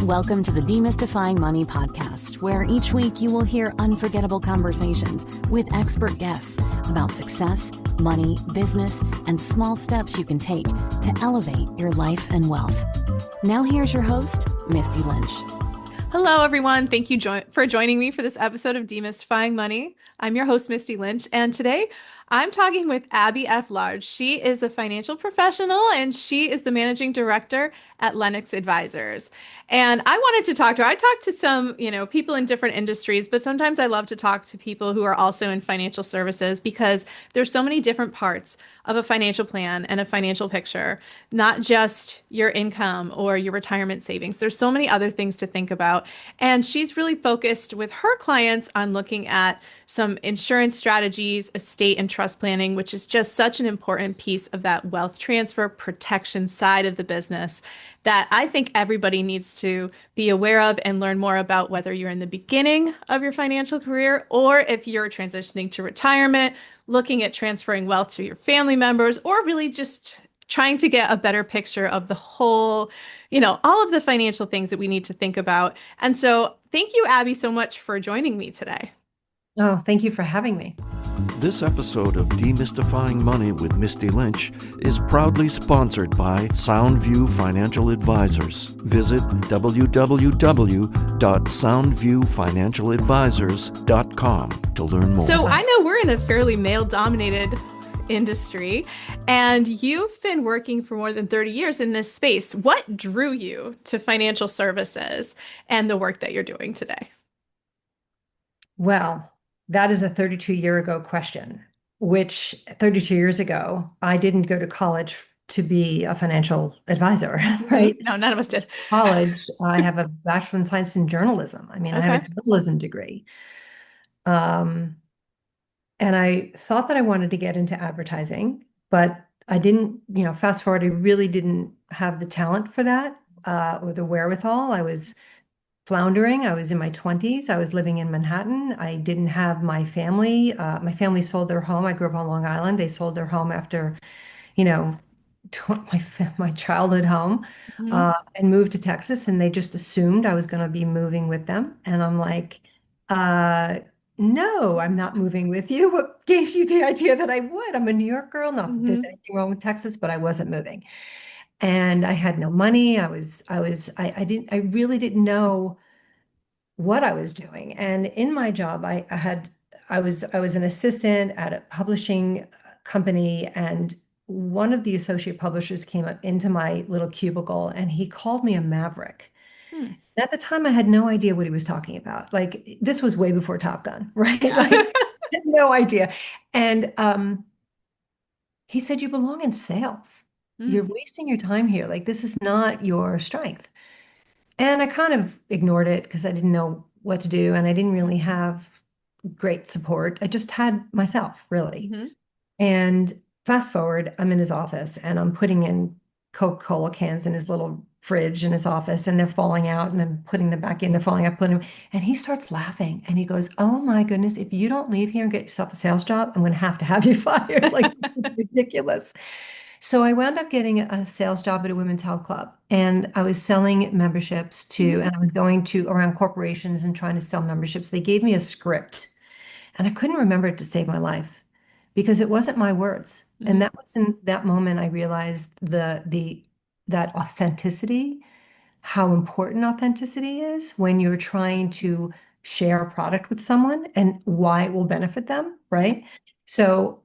Welcome to the Demystifying Money podcast, where each week you will hear unforgettable conversations with expert guests about success, money, business, and small steps you can take to elevate your life and wealth. Now here's your host, Misty Lynch. Hello, everyone. Thank you for joining me for this episode of Demystifying Money. I'm your host, Misty Lynch, and today I'm talking with Abbe F. She is a financial professional, and she is the managing director at Lennox Advisors. And I wanted to talk to her. I talk to some, people in different industries, but sometimes I love to talk to people who are also in financial services because there's so many different parts of a financial plan and a financial picture, not just your income or your retirement savings. There's so many other things to think about. And she's really focused with her clients on looking at some insurance strategies, estate and trust planning, which is just such an important piece of that wealth transfer protection side of the business that I think everybody needs to be aware of and learn more about, whether you're in the beginning of your financial career or if you're transitioning to retirement, looking at transferring wealth to your family members, or really just trying to get a better picture of the whole, all of the financial things that we need to think about. And so thank you, Abbe, so much for joining me today. Oh, thank you for having me. This episode of Demystifying Money with Misty Lynch is proudly sponsored by Soundview Financial Advisors. Visit www.soundviewfinancialadvisors.com to learn more. So I know we're in a fairly male-dominated industry, and you've been working for more than 30 years in this space. What drew you to financial services and the work that you're doing today? Well, that is a 32-year ago question, which 32 years ago, I didn't go to college to be a financial advisor, right? No, none of us did. College, I have a Bachelor in Science in Journalism. I have a journalism degree. And I thought that I wanted to get into advertising, but I didn't, fast forward, I really didn't have the talent for that or the wherewithal. I was floundering. I was in my 20s. I was living in Manhattan. I didn't have my family. My family sold their home. I grew up on Long Island. They sold their home after, my childhood home, and moved to Texas. And they just assumed I was going to be moving with them. And I'm like, no, I'm not moving with you. What gave you the idea that I would? I'm a New York girl. Not that there's anything wrong with Texas, but I wasn't moving. And I had no money. I really didn't know what I was doing. And in my job, I was an assistant at a publishing company, and one of the associate publishers came up into my little cubicle and he called me a maverick. At the time, I had no idea what he was talking about. Like, this was way before Top Gun, right? Yeah. Like, I had no idea. And he said, "You belong in sales. You're wasting your time here. Like, this is not your strength." And I kind of ignored it because I didn't know what to do. And I didn't really have great support. I just had myself, really. And fast forward, I'm in his office and I'm putting in Coca-Cola cans in his little fridge in his office, and they're falling out, and I'm putting them back in, they're falling out, and he starts laughing and he goes, "Oh my goodness, if you don't leave here and get yourself a sales job, I'm going to have you fired." Like, this is ridiculous. So I wound up getting a sales job at a women's health club, and I was selling memberships and I was going to around corporations and trying to sell memberships. They gave me a script and I couldn't remember it to save my life because it wasn't my words. And that was in that moment I realized that authenticity, how important authenticity is when you're trying to share a product with someone and why it will benefit them, right? So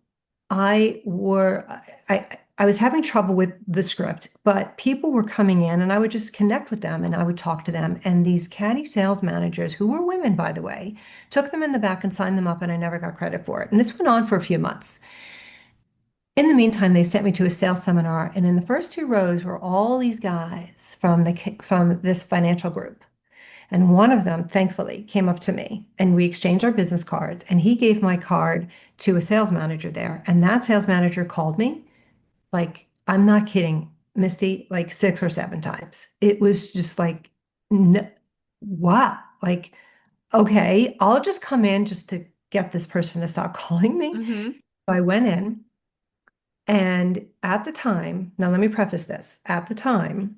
I was having trouble with the script, but people were coming in and I would just connect with them and I would talk to them. And these catty sales managers, who were women, by the way, took them in the back and signed them up, and I never got credit for it. And this went on for a few months. In the meantime, they sent me to a sales seminar, and in the first two rows were all these guys from this financial group. And one of them, thankfully, came up to me and we exchanged our business cards, and he gave my card to a sales manager there. And that sales manager called me, like, I'm not kidding, Misty, like 6 or 7 times. It was just like, what? Like, okay, I'll just come in just to get this person to stop calling me. So I went in. And at the time, now let me preface this, at the time,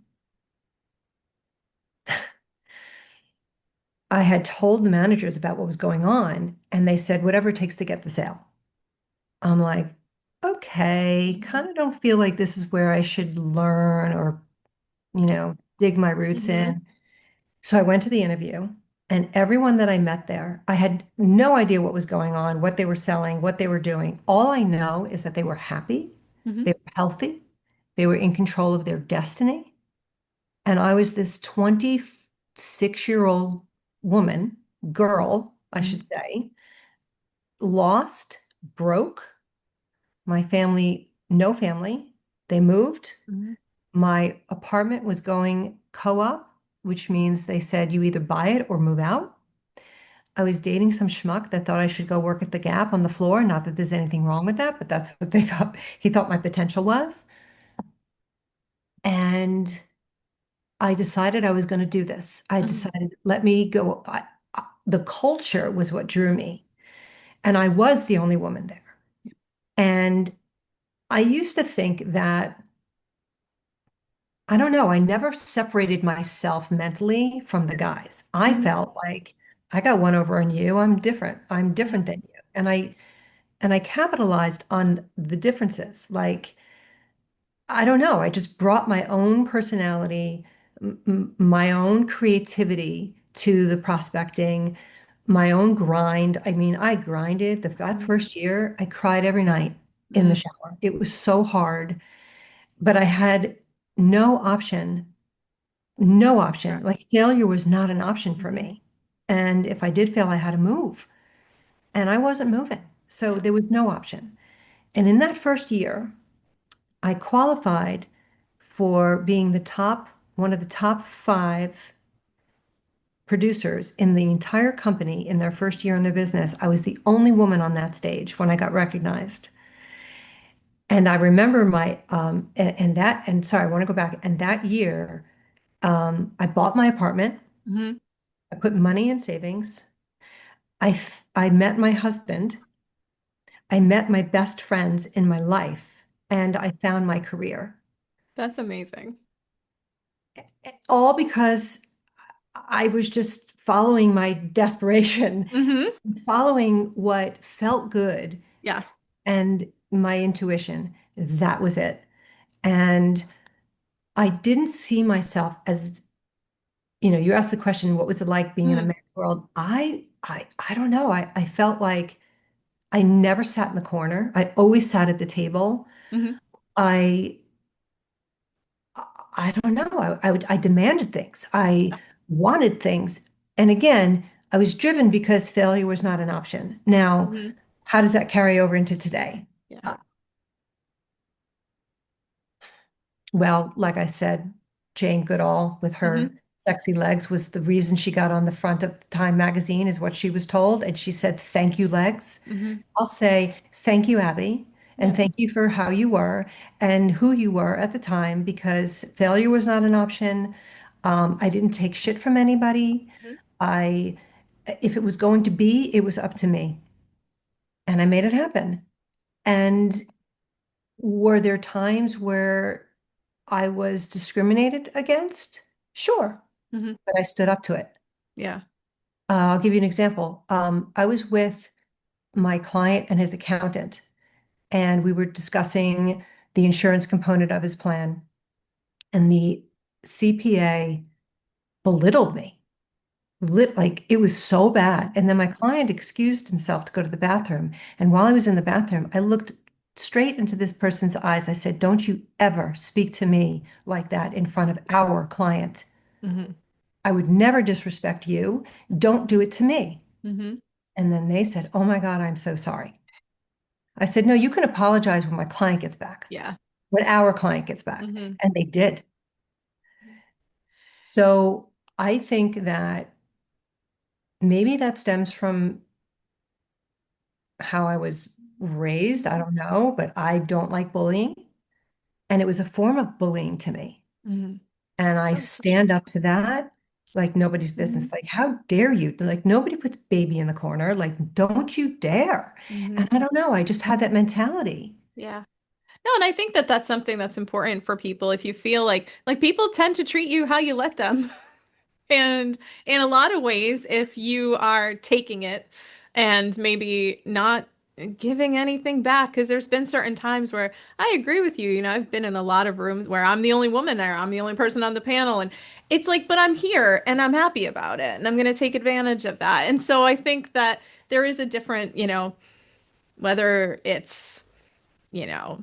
I had told the managers about what was going on, and they said, whatever it takes to get the sale. I'm like, okay, kind of don't feel like this is where I should learn or, dig my roots Mm-hmm. in. So I went to the interview, and everyone that I met there, I had no idea what was going on, what they were selling, what they were doing. All I know is that they were happy, Mm-hmm. they were healthy, they were in control of their destiny. And I was this 26-year-old woman, girl, I Mm-hmm. should say, lost, broke. My family, no family. They moved. Mm-hmm. My apartment was going co-op, which means they said you either buy it or move out. I was dating some schmuck that thought I should go work at the Gap on the floor. Not that there's anything wrong with that, but that's what they thought. He thought my potential was. And I decided I was going to do this. I Mm-hmm. decided, let me go. The culture was what drew me. And I was the only woman there. And I used to think that, I don't know, I never separated myself mentally from the guys. I Mm-hmm. felt like I got one over on you. I'm different. I'm Yeah. different than you. And I capitalized on the differences. Like, I don't know, I just brought my own personality, my own creativity to the prospecting, my own grind. I mean, I grinded that Mm-hmm. first year. I cried every night in the Mm-hmm. shower. It was so hard, but I had no option, no Yeah. option. Like failure was not an option for Mm-hmm. me. And if I did fail, I had to move. And I wasn't moving. So Yeah. there was no option. And in that first year, I qualified for being one of the top five producers in the entire company in their first year in their business. I was the only woman on that stage when I got recognized. And I remember and sorry, I want to go back. And that year, I bought my apartment. Mm-hmm. I put money in savings. I met my husband. I met my best friends in my life, and I found my career. That's amazing. All because I was just following my desperation, Mm-hmm. following what felt good Yeah. and my intuition. That was it. And I didn't see myself as, you asked the question, what was it like being in the Mm-hmm. men's world? I don't know. I felt like I never sat in the corner. I always sat at the table. Mm-hmm. I I don't know. I demanded things. I Yeah. wanted things. And again, I was driven because failure was not an option. Now, Mm-hmm. how does that carry over into today? Yeah. Uh, well, like I said, Jane Goodall with Mm-hmm. her sexy legs was the reason she got on the front of Time magazine, is what she was told. And she said, "Thank you, legs." Mm-hmm. I'll say, "Thank you, Abby." And Yeah. thank you for how you were and who you were at the time, because failure was not an option. I didn't take shit from anybody. Mm-hmm. I, if it was going to be, it was up to me. And I made it happen. And were there times where I was discriminated against? Sure, Mm-hmm. but I stood up to it. Yeah. I'll give you an example. I was with my client and his accountant, and we were discussing the insurance component of his plan. And the CPA belittled me. Like it was so bad. And then my client excused himself to go to the bathroom. And while I was in the bathroom, I looked straight into this person's eyes. I said, "Don't you ever speak to me like that in front of our client. Mm-hmm. I would never disrespect you. Don't do it to me." Mm-hmm. And then they said, "Oh my God, I'm so sorry." I said, "No, you can apologize when my client gets back, Yeah. when our client gets back." Mm-hmm. And they did. So I think that maybe that stems from how I was raised. I don't know, but I don't like bullying. And it was a form of bullying to me. Mm-hmm. And I Oh, for sure. stand up to that like nobody's Mm-hmm. business. Like, how dare you? Like, nobody puts baby in the corner. Like, don't you dare. Mm-hmm. And I don't know. I just had that mentality. Yeah. No, and I think that that's something that's important for people. If you feel like people tend to treat you how you let them. And in a lot of ways, if you are taking it and maybe not giving anything back, because there's been certain times where I agree with you. I've been in a lot of rooms where I'm the only woman there, I'm the only person on the panel, and it's like, but I'm here and I'm happy about it, and I'm going to take advantage of that. And so I think that there is a different, whether it's, you know,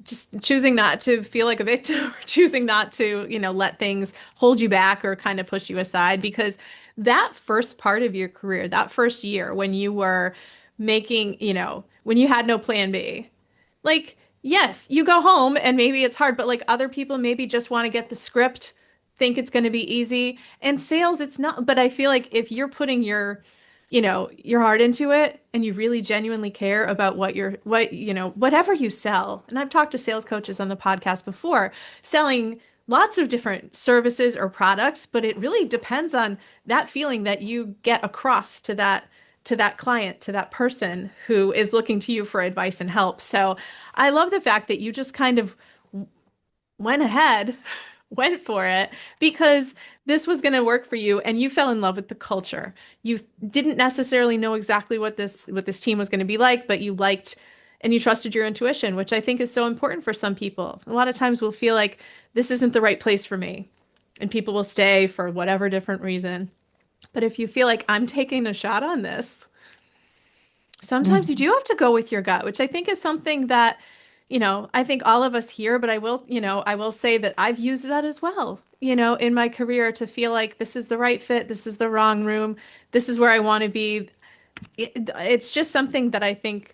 just choosing not to feel like a victim or choosing not to, let things hold you back or kind of push you aside. Because that first part of your career, that first year when you were making, when you had no plan B, like, yes, you go home and maybe it's hard, but like other people maybe just want to get the script, think it's going to be easy. And sales, it's not. But I feel like if you're putting your heart into it and you really genuinely care about whatever you sell. And I've talked to sales coaches on the podcast before, selling lots of different services or products, but it really depends on that feeling that you get across to that client, to that person who is looking to you for advice and help. So I love the fact that you just kind of went ahead, went for it because this was going to work for you and you fell in love with the culture. You didn't necessarily know exactly what this team was going to be like, but you liked and you trusted your intuition, which I think is so important for some people. A lot of times we'll feel like this isn't the right place for me, and people will stay for whatever different reason. But if you feel like I'm taking a shot on this, sometimes you Mhm. do have to go with your gut, which I think is something that, I think all of us here, but I will say that I've used that as well, in my career to feel like this is the right fit, this is the wrong room, this is where I want to be. It's just something that I think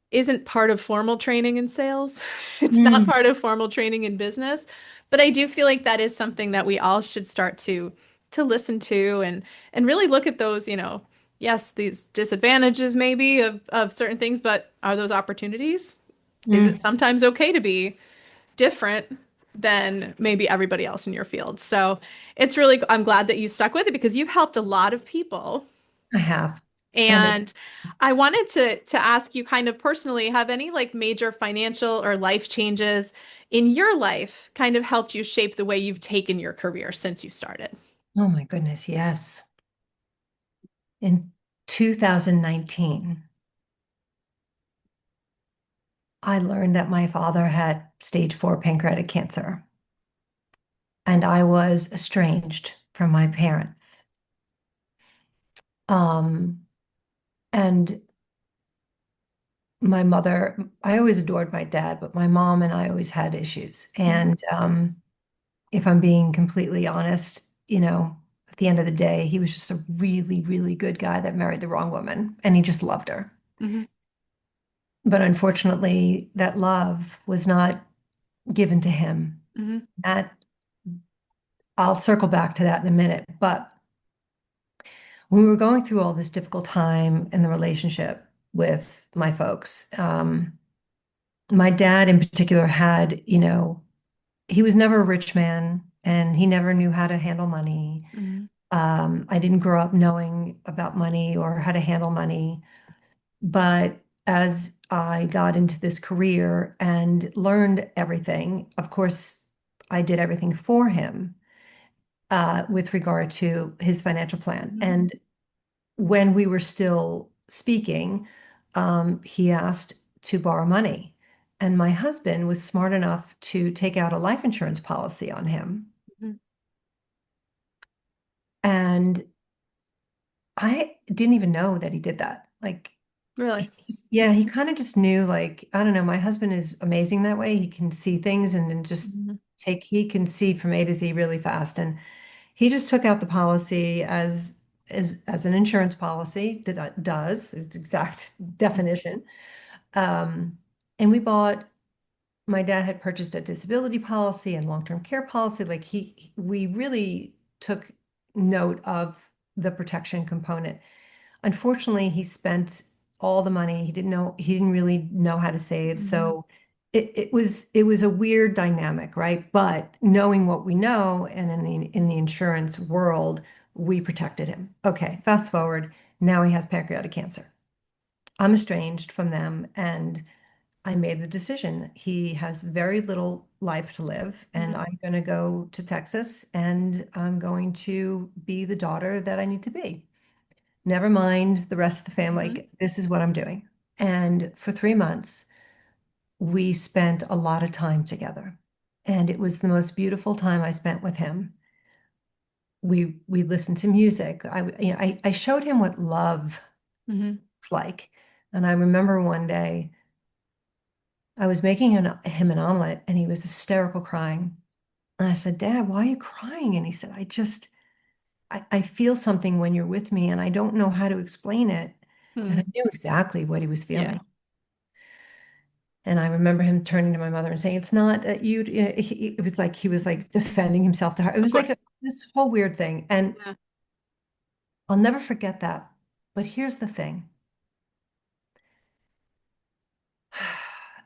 isn't part of formal training in sales. It's not Mm. part of formal training in business, but I do feel like that is something that we all should start to listen to and really look at those, yes, these disadvantages maybe of certain things, but are those opportunities? Is it Mm. sometimes okay to be different than maybe everybody else in your field? So I'm glad that you stuck with it because you've helped a lot of people. I have. And it, And I wanted to ask you kind of personally, have any like major financial or life changes in your life kind of helped you shape the way you've taken your career since you started? oh my goodness, yes. In 2019, I learned that my father had stage 4 pancreatic cancer, and I was estranged from my parents. Um, and my mother, I always adored my dad, but my mom and I always had issues. Mhm. And if I'm being completely honest, at the end of the day, he was just a really, really good guy that married the wrong woman, and he just loved her. Mhm. But unfortunately, that love was not given to him. Mhm. That I'll circle back to that in a minute. But when we were going through all this difficult time in the relationship with my folks, my dad in particular had, he was never a rich man and he never knew how to handle money. Mhm. I didn't grow up knowing about money or how to handle money. But as I got into this career and learned everything, of course, I did everything for him with regard to his financial plan. Mhm. And when we were still speaking, he asked to borrow money. And my husband was smart enough to take out a life insurance policy on him. Mhm. And I didn't even know that he did that. Like, Really? yeah, he kind of just knew, like, I don't know, my husband is amazing that way. He can see things and then just Mhm. he can see from A to Z really fast. And he just took out the policy as an insurance policy that does, its exact definition. Um, and my dad had purchased a disability policy and long-term care policy. Like we really took note of the protection component. Unfortunately, he spent all the money. He didn't really know how to save. Mhm. So it was a weird dynamic, right? But knowing what we know and in the insurance world, we protected him. Okay, fast forward, now he has pancreatic cancer. I'm estranged from them and I made the decision. He has very little life to live, and Mhm. I'm going to go to Texas, and I'm going to be the daughter that I need to be. Never mind the rest of the family. Mhm. This is what I'm doing. And for 3 months, we spent a lot of time together. And it was the most beautiful time I spent with him. We listened to music. I showed him what love Mhm. is like. And I remember one day I was making him an omelet, and he was hysterical crying. And I said, Dad, why are you crying? And he said, I feel something when you're with me, and I don't know how to explain it. And I Mhm. knew exactly what he was Yeah. feeling. And I remember him turning to my mother and saying, "It's not you." It was like he was like defending himself to her. It Of was like course. this whole weird thing. And Yeah. I'll never forget that. But here's the thing.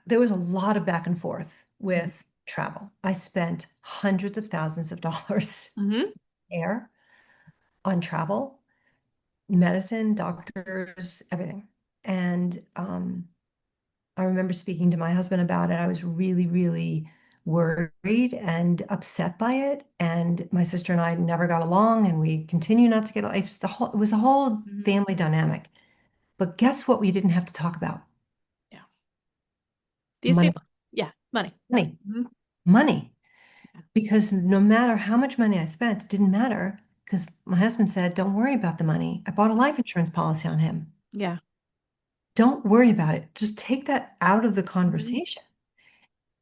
There was a lot of back and forth Mhm. with travel. I spent hundreds of thousands of dollars Mhm. air on travel, medicine, doctors, everything. And I remember speaking to my husband about it. I was really, really worried and upset by it. And my sister and I never got along, and we continue not to get along. It was a whole Mhm. family dynamic. But guess what we didn't have to talk about? Yeah. The Money, estate plan. Yeah. Money. money, Mhm. money. Yeah. Because no matter how much money I spent, it didn't matter because my husband said, don't worry about the money. I bought a life insurance policy on him. Yeah. Don't worry about it. Just take that out of the Mhm. conversation.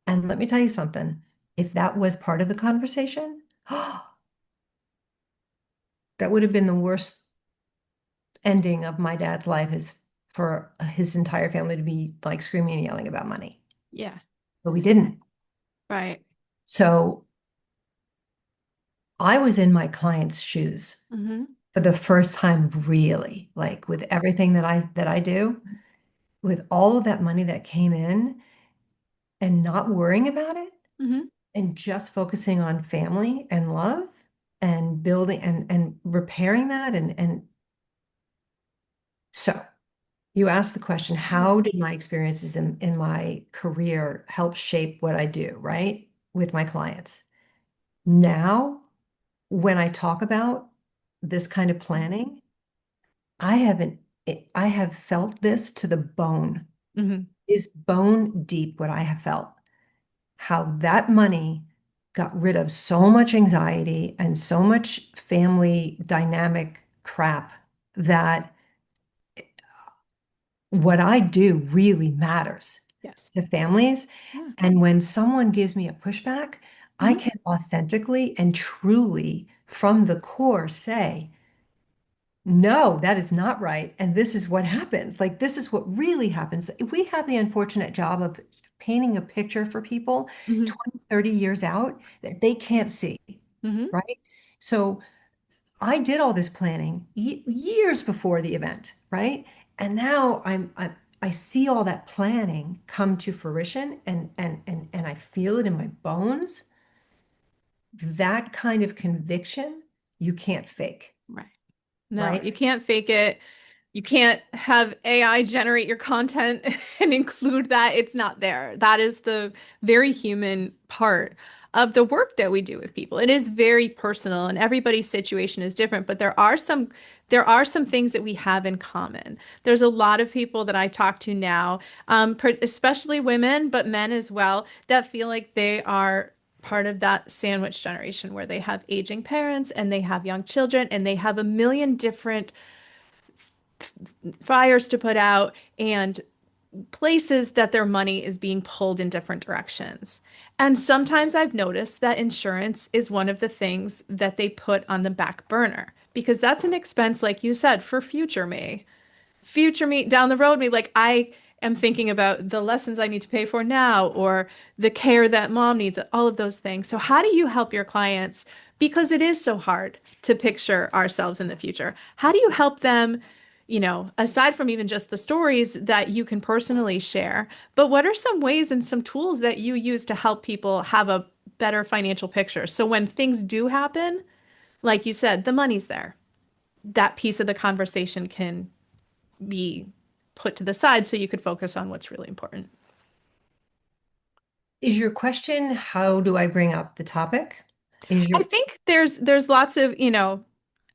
And let me tell you something. If that was part of the conversation, that would have been the worst ending of my dad's life, is for his entire family to be like screaming and yelling about money. Yeah. But we didn't. Right. So I was in my client's shoes Mhm. for the first time, really, like with everything that I do, with all of that money that came in and not worrying about it Mhm. and just focusing on family and love and building and repairing that. And so you asked the question, Yeah. how did my experiences in my career help shape what I do, right? With my clients. Now, when I talk about this kind of planning, I haven't, I have felt this to the bone, Mhm. is bone deep what I have felt. How that money got rid of so much anxiety and so much family dynamic crap, that what I do really matters Yes. to families. Yeah. And when someone gives me a pushback, I Mhm. can authentically and truly, from the core, say, no, that is not right. And this is what happens. Like, this is what really happens. If we have the unfortunate job of painting a picture for people Mhm. 20, 30 years out that they can't see, Mhm. right? So I did all this planning years before the event, right? And now I see all that planning come to fruition, and I feel it in my bones. That kind of conviction you can't fake, Right. No, right? you can't fake it. You can't have AI generate your content and include that. It's not there. That is the very human part of the work that we do with people. It is very personal and everybody's situation is different, but there are some things that we have in common. There's a lot of people that I talk to now, especially women, but men as well, that feel like they are part of that sandwich generation where they have aging parents and they have young children and they have a million different fires to put out and places that their money is being pulled in different directions. And sometimes I've noticed that insurance is one of the things that they put on the back burner because that's an expense, like you said, for future me down the road me. Like I am thinking about the lessons I need to pay for now or the care that mom needs, all of those things. So how do you help your clients? Because it is so hard to picture ourselves in the future. How do you help them, aside from even just the stories that you can personally share, but what are some ways and some tools that you use to help people have a better financial picture? So when things do happen, like you said, the money's there. That piece of the conversation can be put to the side so you could focus on what's really important. Is your question, how do I bring up the topic? Is I your think there's lots of,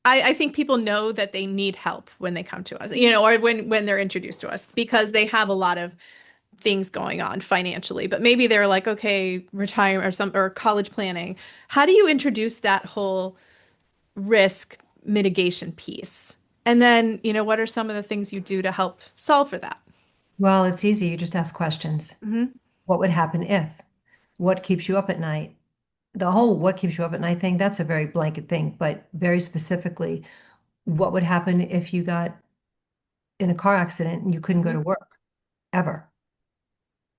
I think people know that they need help when they come to us, or when they're introduced to us because they have a lot of things going on financially, but maybe they're like, okay, retirement or college planning. How do you introduce that whole risk mitigation piece? And then, what are some of the things you do to help solve for that? Well, it's easy. You just ask questions. Hmm. What would happen if? What keeps you up at night? The whole what keeps you up at night thing, that's a very blanket thing, but very specifically, what would happen if you got in a car accident and you couldn't go to work ever?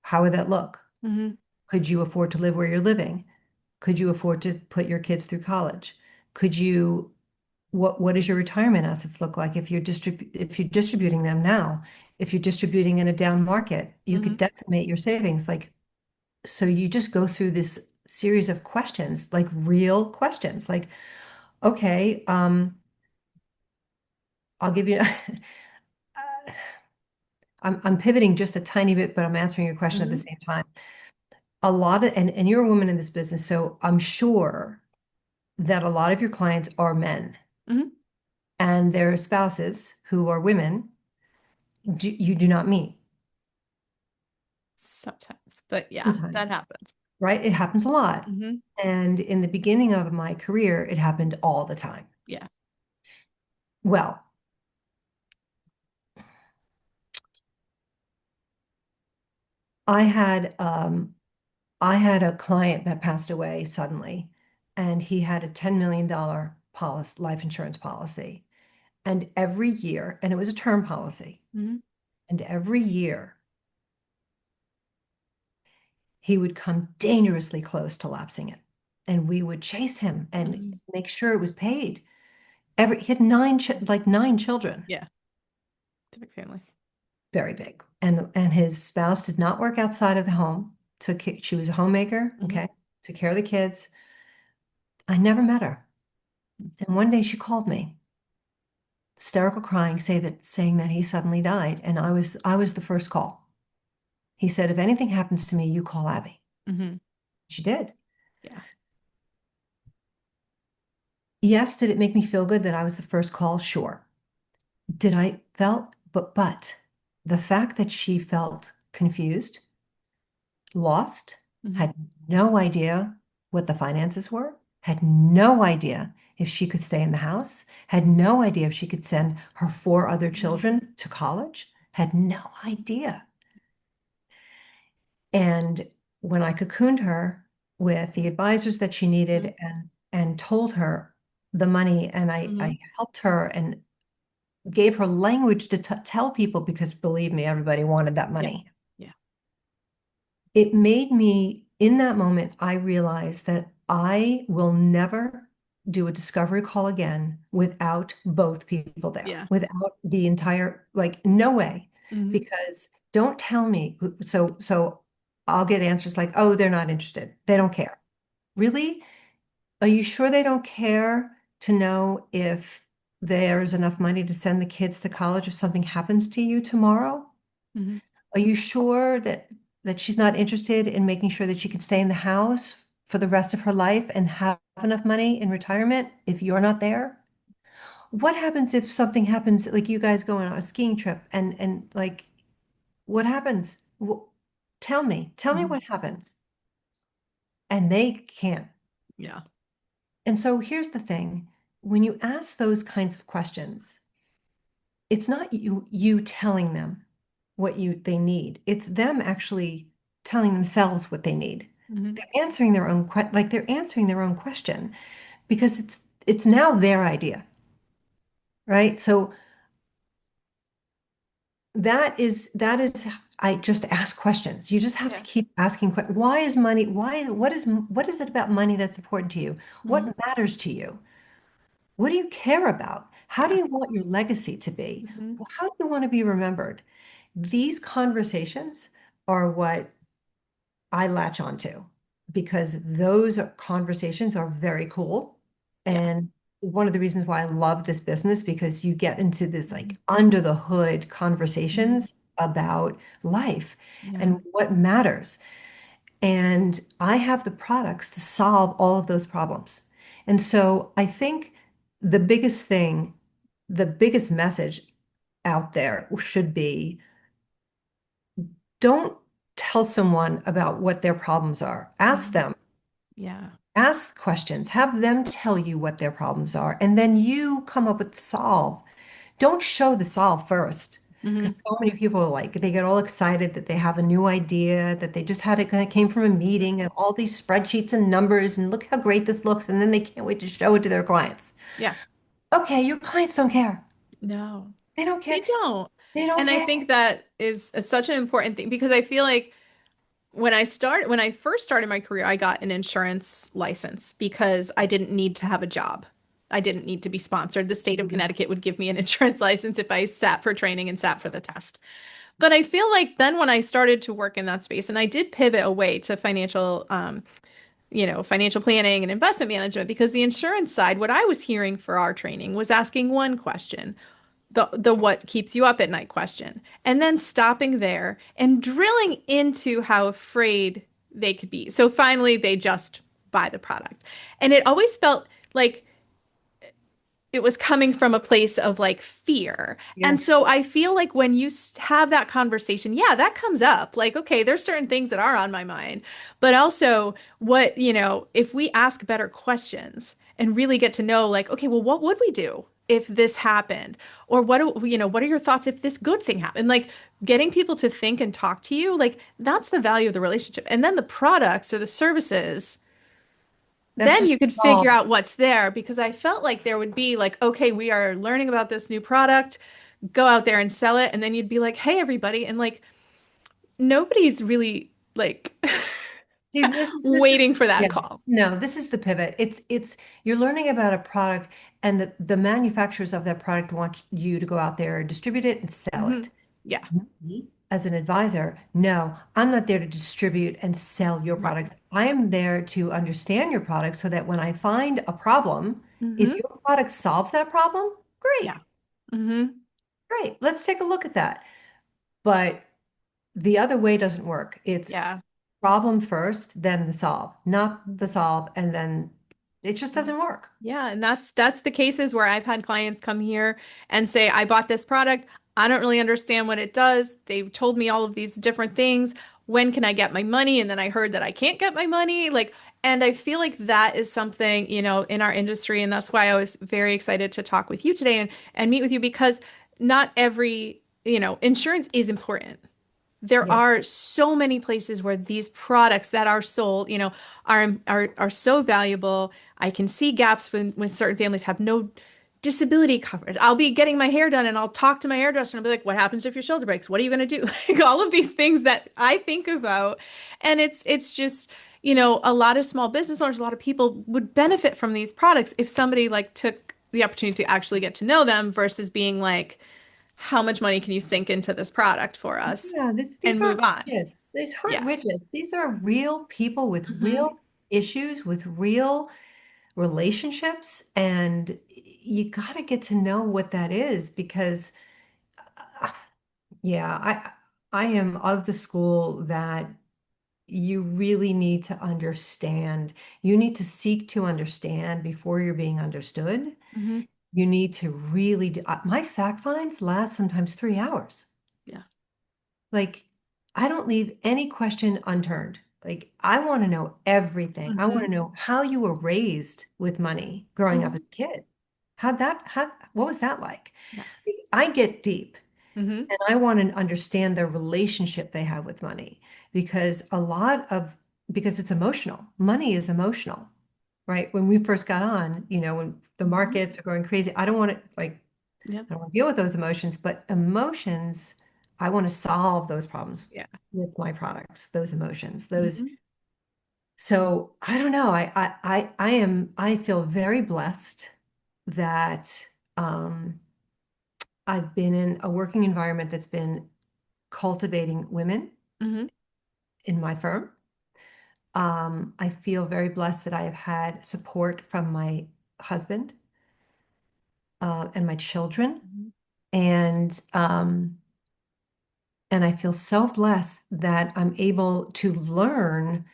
How would that look? Hmm. Could you afford to live where you're living? Could you afford to put your kids through college? Could you, what does your retirement assets look like if you're distributing them now? If you're distributing in a down market, you Hmm. could decimate your savings. Like, so you just go through this series of questions, like real questions, like, okay, I'll give you, I'm pivoting just a tiny bit, but I'm answering your question at the Hmm. same time. A lot of, and you're a woman in this business, so I'm sure that a lot of your clients are men Hmm. and their spouses who are women, you do not meet Sometimes, but yeah, that sometimes, happens. right? It happens a lot. Hmm. And in the beginning of my career, it happened all the time. Yeah. Well, I had I had a client that passed away suddenly, and he had a $10 million policy, life insurance policy. And every year, and it was a term policy, Hmm. and every year he would come dangerously close to lapsing it. And we would chase him and Hmm. make sure it was paid. He had like nine children, Yeah. Civic family. very big. And his spouse did not work outside of the home. She was a homemaker, Hmm. okay, took care of the kids. I never met her. And one day she called me, hysterical crying, saying that he suddenly died. And I was the first call. He said, if anything happens to me, you call Abby. Hmm. She did. Yeah. Yes, did it make me feel good that I was the first call? Sure. Did I felt, but the fact that she felt confused, lost, Hmm. had no idea what the finances were, had no idea if she could stay in the house, had no idea if she could send her four other children to college, had no idea. And when I cocooned her with the advisors that she needed and told her the money, and Hmm. I helped her and gave her language to tell people, because believe me, everybody wanted that Yeah. money. Yeah. It made me, in that moment, I realized that I will never do a discovery call again without both people there, Yeah. without the entire, like, no way. Hmm. Because don't tell me, so I'll get answers like, oh, they're not interested. They don't care. Really? Are you sure they don't care to know if there's enough money to send the kids to college if something happens to you tomorrow? Hmm. Are you sure that she's not interested in making sure that she can stay in the house for the rest of her life and have enough money in retirement if you're not there? What happens if something happens, like you guys go on a skiing trip and like what happens? Tell me Hmm. what happens. And they can't. Yeah. And so here's the thing. When you ask those kinds of questions, it's not you telling them what they need. It's them actually telling themselves what they need. Hmm. They're answering their own like they're answering their own question because it's now their idea, right? So that is I just ask questions. You just have to Yeah. keep asking why is money, what is it about money that's important to you? Hmm. What matters to you? What do you care about? How do Yeah. you want your legacy to be? Hmm. How do you want to be remembered? These conversations are what I latch onto because conversations are very cool. Yeah. And one of the reasons why I love this business because you get into this like under the hood Hmm. conversations about life Yeah. and what matters. And I have the products to solve all of those problems. And so I think the biggest thing, the biggest message out there should be don't tell someone about what their problems are. Ask Mhm. them, Yeah. ask questions, have them tell you what their problems are, and then you come up with the solve. Don't show the solve first. Because Hmm. so many people are like, they get all excited that they have a new idea, that they just had it, it came from a meeting, and all these spreadsheets and numbers, and look how great this looks. And then they can't wait to show it to their clients. Yeah. Okay, your clients don't care. No, They don't they care. don't. They don't And I care. think that is such an important thing because I feel like when I first started my career, I got an insurance license because I didn't need to have a job. I didn't need to be sponsored. The state of Connecticut would give me an insurance license if I sat for training and sat for the test. But I feel like then when I started to work in that space, and I did pivot away to financial planning and investment management because the insurance side, what I was hearing for our training was asking one question, the what keeps you up at night question, and then stopping there and drilling into how afraid they could be. So finally, they just buy the product. And it always felt like it was coming from a place of like fear. And Yes. so I feel like when you have that conversation, yeah, that comes up. Like, okay, there's certain things that are on my mind, but also if we ask better questions and really get to know, like, okay, well, what would we do if this happened? Or what are your thoughts if this good thing happened? Like getting people to think and talk to you, like that's the value of the relationship. And then the products or the services That's then just you could figure all. out what's there because I felt like there would be like, okay, we are learning about this new product, go out there and sell it. And then you'd be like, hey, everybody. And like, nobody's really like See, this is waiting for that yeah. call. No, this is the pivot. It's you're learning about a product and the manufacturers of that product want you to go out there and distribute it and sell Hmm. it. Yeah. Me, as an advisor, no, I'm not there to distribute and sell your Right. products. I am there to understand your product so that when I find a problem, if Hmm. your product solves that problem, great, Yeah. Hmm. great. Let's take a look at that. But the other way doesn't work. It's Yeah. problem first, then the solve, not the solve, and then it just doesn't work. Yeah, and that's the cases where I've had clients come here and say, I bought this product. I don't really understand what it does. They told me all of these different things. When can I get my money? And then I heard that I can't get my money. Like, and I feel like that is something, in our industry. And that's why I was very excited to talk with you today and meet with you because not every, insurance is important. There Yeah. are so many places where these products that are sold, are so valuable. I can see gaps when certain families have no disability coverage. I'll be getting my hair done and I'll talk to my hairdresser and I'll be like, "What happens if your shoulder breaks? What are you going to do?" Like all of these things that I think about, and it's just, a lot of small business owners, a lot of people would benefit from these products if somebody like took the opportunity to actually get to know them versus being like, how much money can you sink into this product for us Yeah, these and move aren't on? widgets. These aren't Yeah. widgets. These are real people with Hmm. real issues, with real relationships, and you got to get to know what that is because, uh, yeah, I am of the school that you really need to understand. You need to seek to understand before you're being understood. Hmm. You need to really do, my fact finds last sometimes 3 hours. Yeah. Like, I don't leave any question unturned. Like, I want to know everything. I want Hmm. to know how you were raised with money growing up as Hmm. a kid. What was that like? Yeah. I get deep Hmm. and I want to understand the relationship they have with money because because it's emotional. Money is emotional, right? When we first got on, when the Hmm. markets are going crazy, I don't want to like Yep. I don't want to deal with those emotions, but emotions, I want to solve those problems Yeah. with my products, those emotions, those. Hmm. So I don't know. I feel very blessed that I've been in a working environment that's been cultivating women Hmm. in my firm. I feel very blessed that I have had support from my husband and my children. Hmm. And And I feel so blessed that I'm able to learn.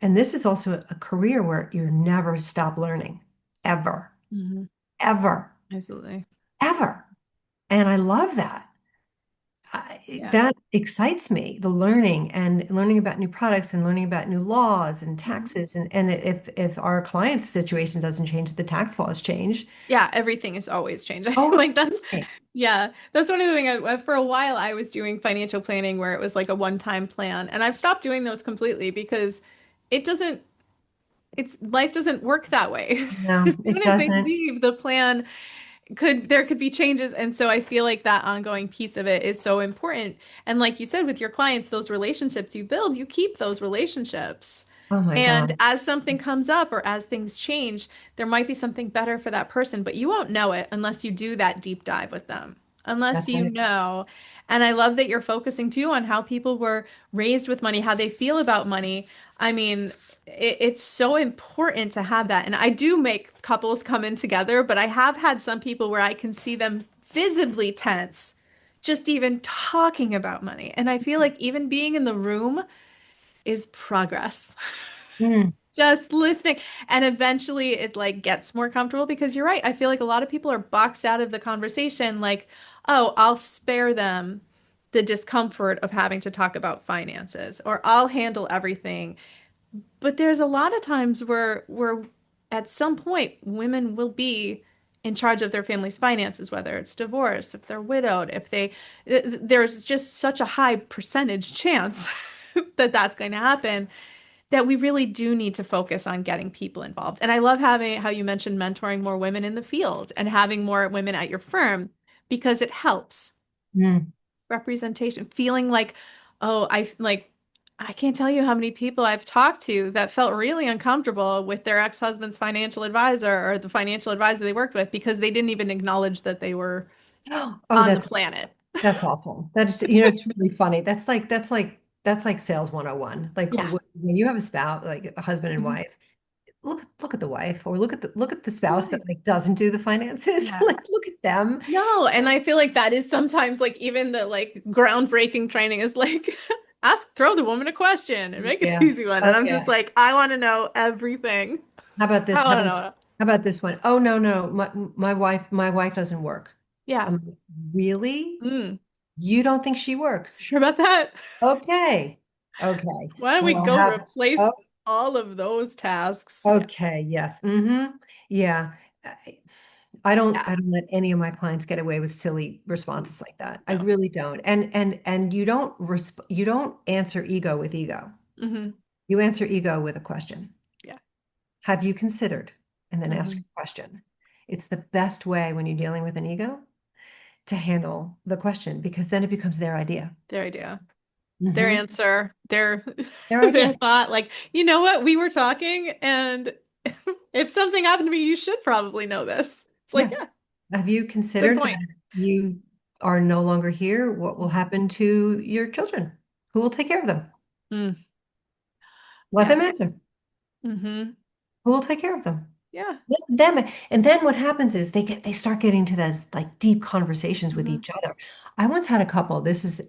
And this is also a career where you're never stop learning, ever, Hmm. ever, Absolutely. ever. And I love that. Yeah. That excites me, the learning and learning about new products and learning about new laws and Mhm. taxes. And if our client's situation doesn't change, the tax laws change. Yeah, everything is always changing. Oh, Like it's that's, changing. yeah, that's one of the things. For a while, I was doing financial planning where it was like a one-time plan, and I've stopped doing those completely because it doesn't, it's life doesn't work that way. No, As soon it as they doesn't. leave, the plan there could be changes. And so I feel like that ongoing piece of it is so important. And like you said, with your clients, those relationships you build, you keep those relationships. Oh my And God. as something comes up or as things change, there might be something better for that person, but you won't know it unless you do that deep dive with them, unless That's you right. know. And I love that you're focusing too on how people were raised with money, how they feel about money. I mean, it's so important to have that. And I do make couples come in together, but I have had some people where I can see them visibly tense just even talking about money. And I feel like even being in the room is progress. Mm. Just listening. And eventually it like gets more comfortable because you're right. I feel like a lot of people are boxed out of the conversation like, oh, I'll spare them the discomfort of having to talk about finances or I'll handle everything. But there's a lot of times where at some point women will be in charge of their family's finances, whether it's divorce, if they're widowed, if they there's just such a high percentage chance that that's going to happen that we really do need to focus on getting people involved. And I love having how you mentioned mentoring more women in the field and having more women at your firm because it helps Mm. representation, feeling like, oh, I can't tell you how many people I've talked to that felt really uncomfortable with their ex-husband's financial advisor or the financial advisor they worked with because they didn't even acknowledge that they were Oh, on the planet. that's awful. That is, it's really funny. That's like sales 101. Like Yeah. when you have a spouse, like a husband and Mhm. wife, look at the wife or look at the spouse that Right. like doesn't do the finances. Yeah. Like look at them. No, and I feel like that is sometimes like even the like groundbreaking training is like throw the woman a question and make it an Yeah. easy one. And Oh I'm just yeah. like, I want to know everything. How about I this? How want to about know. how about this one? Oh no, no. My wife doesn't work. Yeah. Like, really? Mm. You don't think she works? Sure about that? Okay. Okay. Why don't we Well, go have replace oh, all of those tasks? Yeah. okay, yes. Yeah. I Yeah. don't let any of my clients get away with silly responses like that. I No. really don't. And you don't answer ego with ego. Hmm. You answer ego with a question. Yeah. Have you considered? And then ask Hmm. a question. It's the best way when you're dealing with an ego to handle the question because then it becomes their idea. Their idea, their Hmm. answer, their Their their idea. thought. Like, you know what? We were talking, and if something happened to me, you should probably know this. It's like, Yeah. yeah, Have you good considered that point. if you are no longer here, what will happen to your children? Who will take care of them? Mm, Let yeah. them answer. Hmm. Who will take care of them? Yeah. Let them. And then what happens is they start getting to those like deep conversations with Hmm. each other. I once had a couple. This is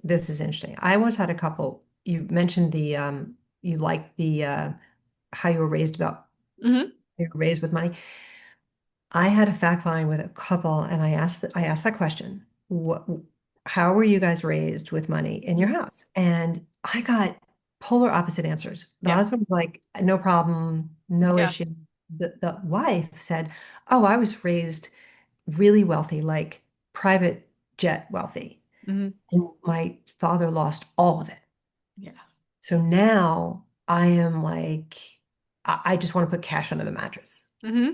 interesting. I once had a couple. You mentioned the you like the how you were raised about Hmm. you were raised with money. I had a fact find with a couple, and I asked that question. How were you guys raised with money in your house? And I got polar opposite answers. The Yeah. husband was like, no problem, no Yeah. issue. The wife said, oh, I was raised really wealthy, like private jet wealthy. Hmm. And my father lost all of it. Yeah. So now I am like, I just want to put cash under the mattress. Hmm.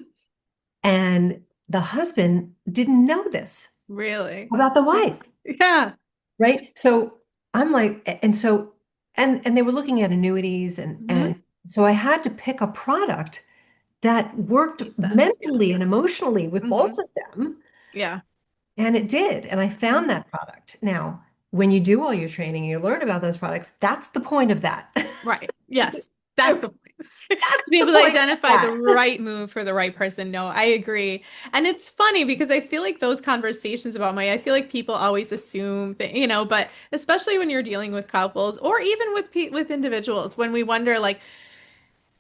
And the husband didn't know this Really. about the wife, Yeah. right? So I'm like, and so, and they were looking at annuities, and Hmm. so I had to pick a product that worked Makes sense. Yeah. mentally and emotionally with Hmm. both of them, Yeah. and it did. And I found Mhm. that product. Now, when you do all your training, you learn about those products. That's the point of that. Right. Yes. That's the point. To That's be the able to point of identify the that. right move for the right person. No, I agree. And it's funny because I feel like those conversations about money, I feel like people always assume that, but especially when you're dealing with couples or even with with individuals, when we wonder like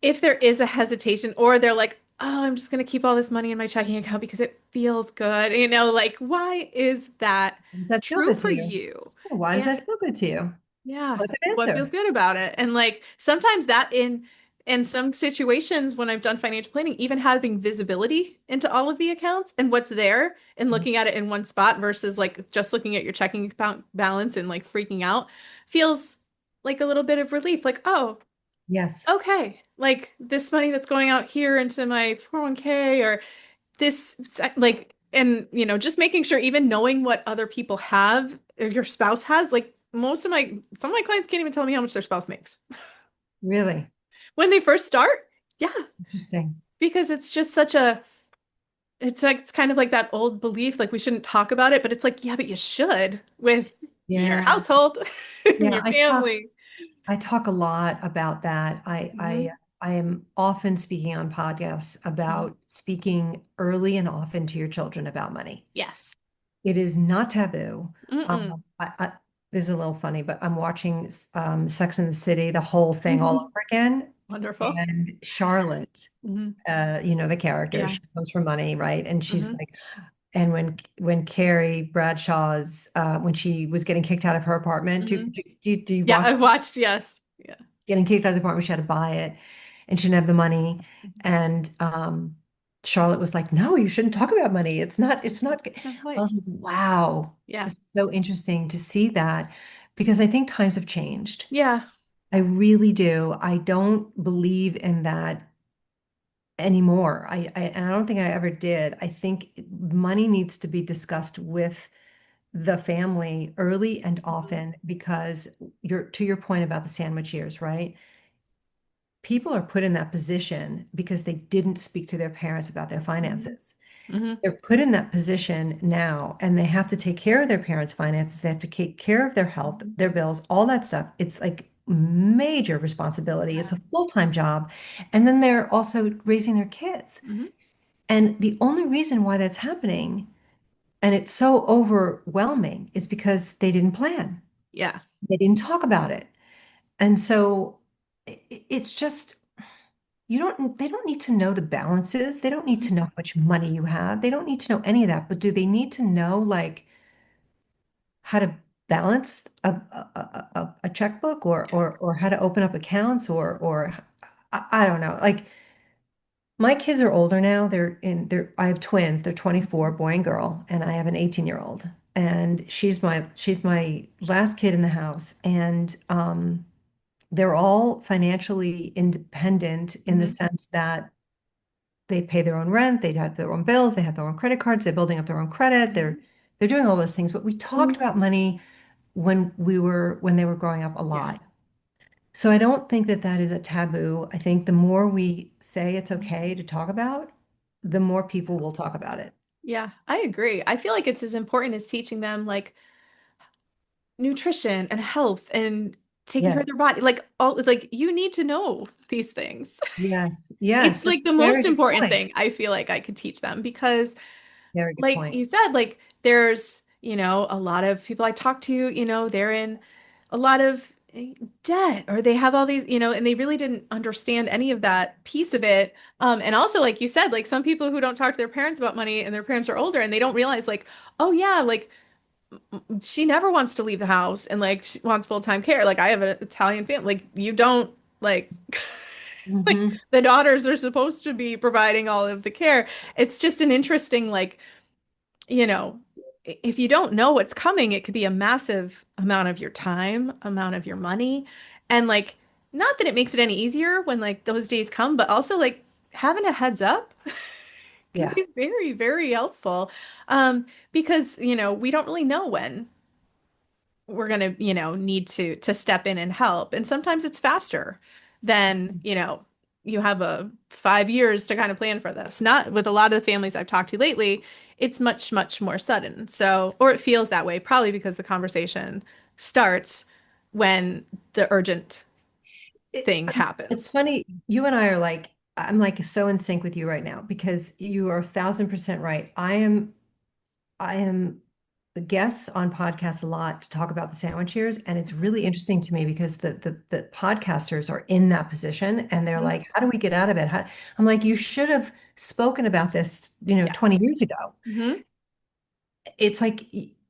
if there is a hesitation or they're like, "Oh, I'm just going to keep all this money in my checking account because it feels good." Like why is that Does that feel true good to for you? you? Why does And that feel good to you? yeah, What's an what feels answer? good about it? And like sometimes that in some situations when I've done financial planning, even having visibility into all of the accounts and what's there and looking at it in one spot versus like just looking at your checking account balance and like freaking out feels like a little bit of relief. Like, oh, Yes. okay, like this money that's going out here into my 401k or like and just making sure even knowing what other people have or your spouse has like some of my clients can't even tell me how much their spouse makes Really when they first start. Yeah, interesting. because it's just such a it's like it's kind of like that old belief like we shouldn't talk about it, but it's like yeah, but you should with your Yeah. household and Yeah. your family. I talk a lot about that. Hmm. I am often speaking on podcasts Hmm. about speaking early and often to your children about money. Yes. It is not taboo. Mm-mm. This is a little funny, but I'm watching Sex and the City, the whole thing all Hmm. over again. Wonderful. And Charlotte, Hmm. the character, Yeah. she comes for money, right? And she's Hmm. like, and when Carrie Bradshaw's when she was getting kicked out of her apartment, Hmm. do you Yeah, watch I've watched. Yes. Yeah. getting kicked out of the apartment? She had to buy it, and she didn't have the money. And Charlotte was like, "No, you shouldn't talk about money. It's not. It's not." Not I quite. was like, "Wow, Yeah. it's so interesting to see that," because I think times have changed. Yeah. I really do. I don't believe in that anymore. And I don't think I ever did. I think money needs to be discussed with the family early and Mhm. often because to your point about the sandwich years, right? People are put in that position because they didn't speak to their parents about their Mhm. finances. Mhm. They're put in that position now and they have to take care of their parents' finances. They have to take care of their health, Mhm. their bills, all that stuff. It's like major responsibility. It's Yeah. a full-time job. And then they're also raising their kids. Mhm. And the only reason why that's happening, and it's so overwhelming, is because they didn't plan. Yeah. They didn't talk about it. And so it's just, they don't need to know the balances. They don't need Mhm. to know how much money you have. They don't need to know any of that. But do they need to know like how to balance a checkbook Yeah. or how to open up accounts or I don't know. Like my kids are older now. I have twins. They're 24, Mhm. boy and girl, and I have an 18-year-old. And she's my last kid in the house. And they're all financially independent in the Mhm. sense that they pay their own rent, they have their own bills, they have their own credit cards, they're building up their own credit, Mhm. they're doing all those things. But we talked about money when they were growing up a Yeah. lot. So I don't think that that is a taboo. I think the more we say it's Mhm. okay to talk about, the more people will talk about it. Yeah, I agree. I feel like it's as important as teaching them like nutrition and health and taking care Yes, of their body. Like all like you need to know these things. yes, yes. It's That's like the a very most good important point. thing I feel like I could teach them because Very good like point. you said, like there's, a lot of people I talk to, they're in a lot of debt or they have all these, and they really didn't understand any of that piece of it. And also, like you said, like some people who don't talk to their parents about money and their parents are older and they don't realize like, oh yeah, like she never wants to leave the house and like she wants full-time care. Like I have an Italian family. Like you don't like like Hmm. the daughters are supposed to be providing all of the care. It's just an interesting like you know, if you don't know what's coming, it could be a massive amount of your time, amount of your money. And like, not that it makes it any easier when like those days come, but also like having a heads up can Yeah, be very, very helpful. Because, we don't really know when we're gonna, need to step in and help. And sometimes it's faster than, you have a 5 years to kind of plan for this. Not with a lot of the families I've talked to lately, it's much, much more sudden. So, or it feels that way, probably because the conversation starts when the urgent thing It's happens. funny. You and I are like, I'm like so in sync with you right now because you are 1,000% right. I am the guests on podcasts a lot to talk about the sandwich years, and it's really interesting to me because the podcasters are in that position, and they're Mhm. like, "How do we get out of it?" I'm like, "You should have spoken about this, Yeah. 20 years ago." Hmm. It's like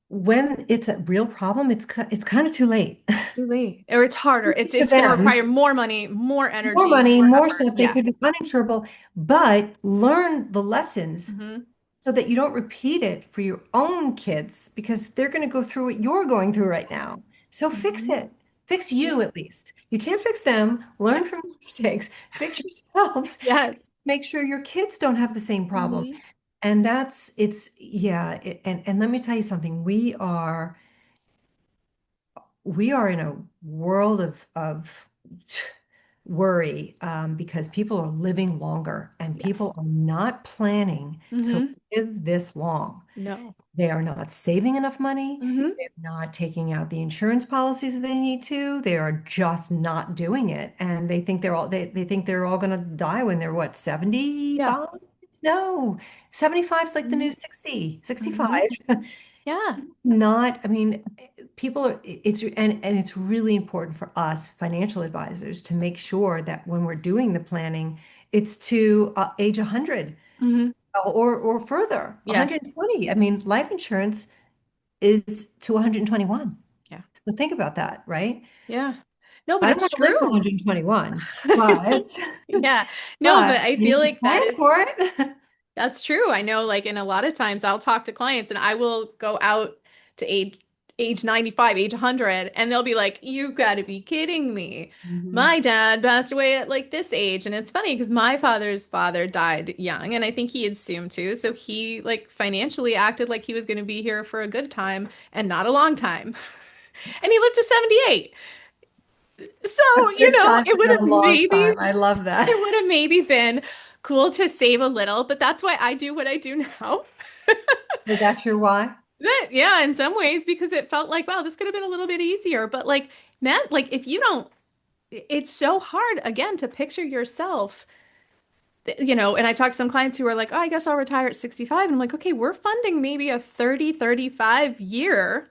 when it's a real problem, it's kind of too late Too late. Or it's harder. for It's going to them. require more money, more More energy, money, more more effort. stuff. They Yeah. could be uninsurable, but learn the lessons Hmm. so that you don't repeat it for your own kids because they're going to go through what you're going through right now. So fix Hmm. it. Fix Yeah. you at least. You can't fix them. Yeah. Learn from mistakes. Fix yourselves. Yes. Make sure your kids don't have the same problem. Hmm. And yeah. And let me tell you something. We are in a world of worry because people are living longer and Yes. people are not planning to Hmm. live this long. No. They are not saving enough money. Hmm. They're not taking out the insurance policies that they need to. They are just not doing it. And they think they're all gonna die when they're what, Yeah. 75? No, 75 is like the Hmm. new 60, Hmm. 65. Yeah. Not, I mean, people are, and it's really important for us financial advisors to make sure that when we're doing the planning, it's to age 100 Hmm. or further, Yeah. 120. I mean, life insurance is to 121. Yeah. So think about that, right? Yeah. No, but I don't it's have to live to true. 121, but Yeah. No, but but I I feel need to like that plan is for it. that's true. I know, like, and a lot of times I'll talk to clients and I will go out to age 95, age 100, and they'll be like, "You've got to be kidding me. Mhm. My dad passed away at like this age." And it's funny because my father's father died young, and I think he assumed too. So he like financially acted like he was going to be here for a good time and not a long time. And he lived to 78. So, A good time, it but would not have a long maybe time. I love it that. would have maybe been cool to save a little, but that's why I do what I do now. Is that your why? That, yeah, in some ways, because it felt like, wow, this could have been a little bit easier. But like, man, like if you don't, it's so hard again to picture yourself, and I talked to some clients who are like, oh, I guess I'll retire at 65. And I'm like, okay, we're funding maybe a 30, 35 year,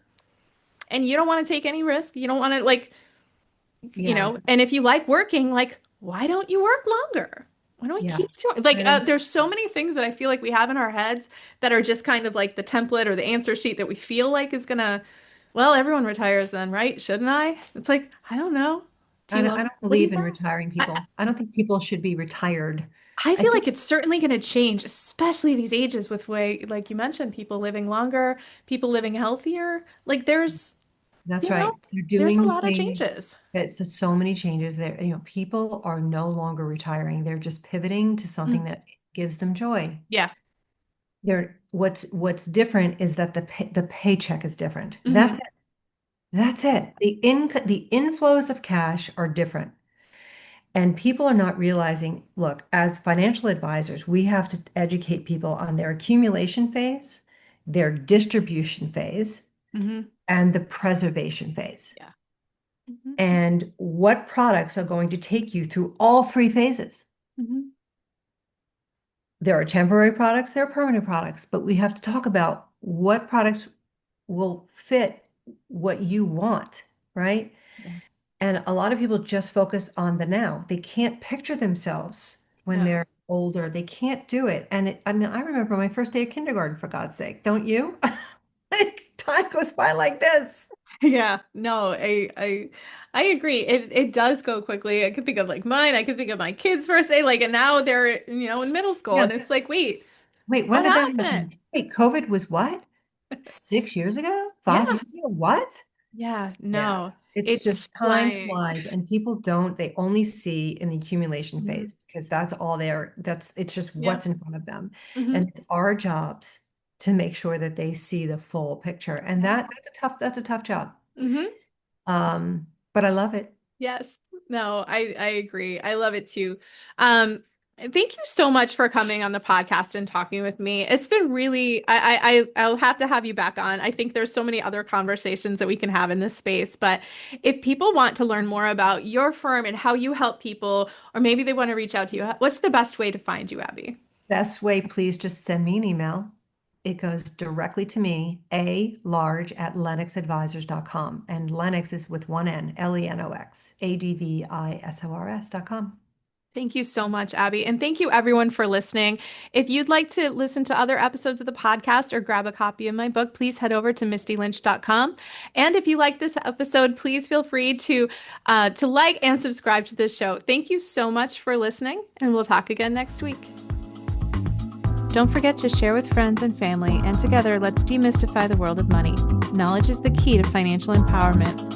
and you don't want to take any risk. You don't want to like, Yeah, and if you like working, like, why don't you work longer? Why don't we yeah. keep doing like I don't. there's so many things that I feel like we have in our heads that are just kind of like the template or the answer sheet that we feel like is gonna, well, everyone retires then, right? Shouldn't I? It's like, I don't know. Do I you don't, love I don't what do you believe in think? retiring I, people. I don't think people should be retired. I I feel think like it's certainly going to change, especially these ages with way, like you mentioned, people living longer, people living healthier. Like that's you know, right. They're there's a doing lot of things. changes. It's just so many changes there. People are no longer retiring. They're just pivoting to something Mm, that gives them joy. yeah. What's different is that the paycheck is different. Hmm. That's it. The inflows of cash are different. And people are not realizing, look, as financial advisors, we have to educate people on their accumulation phase, their distribution phase, Hmm. and the preservation phase, Yeah. Hmm. and what products are going to take you through all three phases. Hmm. There are temporary products, there are permanent products, but we have to talk about what products will fit what you want, right? Yeah. And a lot of people just focus on the now. They can't picture themselves when No. they're older. They can't do it. And I mean, I remember my first day of kindergarten, for God's sake. Don't you? Like, time goes by like this. Yeah. No, I agree. It does go quickly. I could think of like mine. I could think of my kids' first day, like, and now they're, in middle school, Yeah. and it's like, wait, Wait, when what did that happened? happen? Wait, COVID was what? 6 years ago? Yeah. 5 years ago? What? Yeah. Yeah. No, It's it's just time flying. flies and people don't, they only see in the accumulation Mhm. phase because it's just Yeah. what's in front of them. Hmm. And it's our jobs to make sure that they see the full picture. And Yeah. that's a tough job. Hmm. But I love it. Yes. No, I agree. I love it too. Um, Thank you so much for coming on the podcast and talking with me. It's been really, I'll have to have you back on. I think there's so many other conversations that we can have in this space, but if people want to learn more about your firm and how you help people, or maybe they want to reach out to you, what's the best way to find you, Abbe? Best way, please just send me an email. It goes directly to me, alarge@lennoxadvisors.com. And Lennox is with one N, Lenox, Advisors.com. Thank you so much, Abbe. And thank you everyone for listening. If you'd like to listen to other episodes of the podcast or grab a copy of my book, please head over to mistylynch.com. And if you like this episode, please feel free to like and subscribe to this show. Thank you so much for listening, and we'll talk again next week. Don't forget to share with friends and family, and together, let's demystify the world of money. Knowledge is the key to financial empowerment.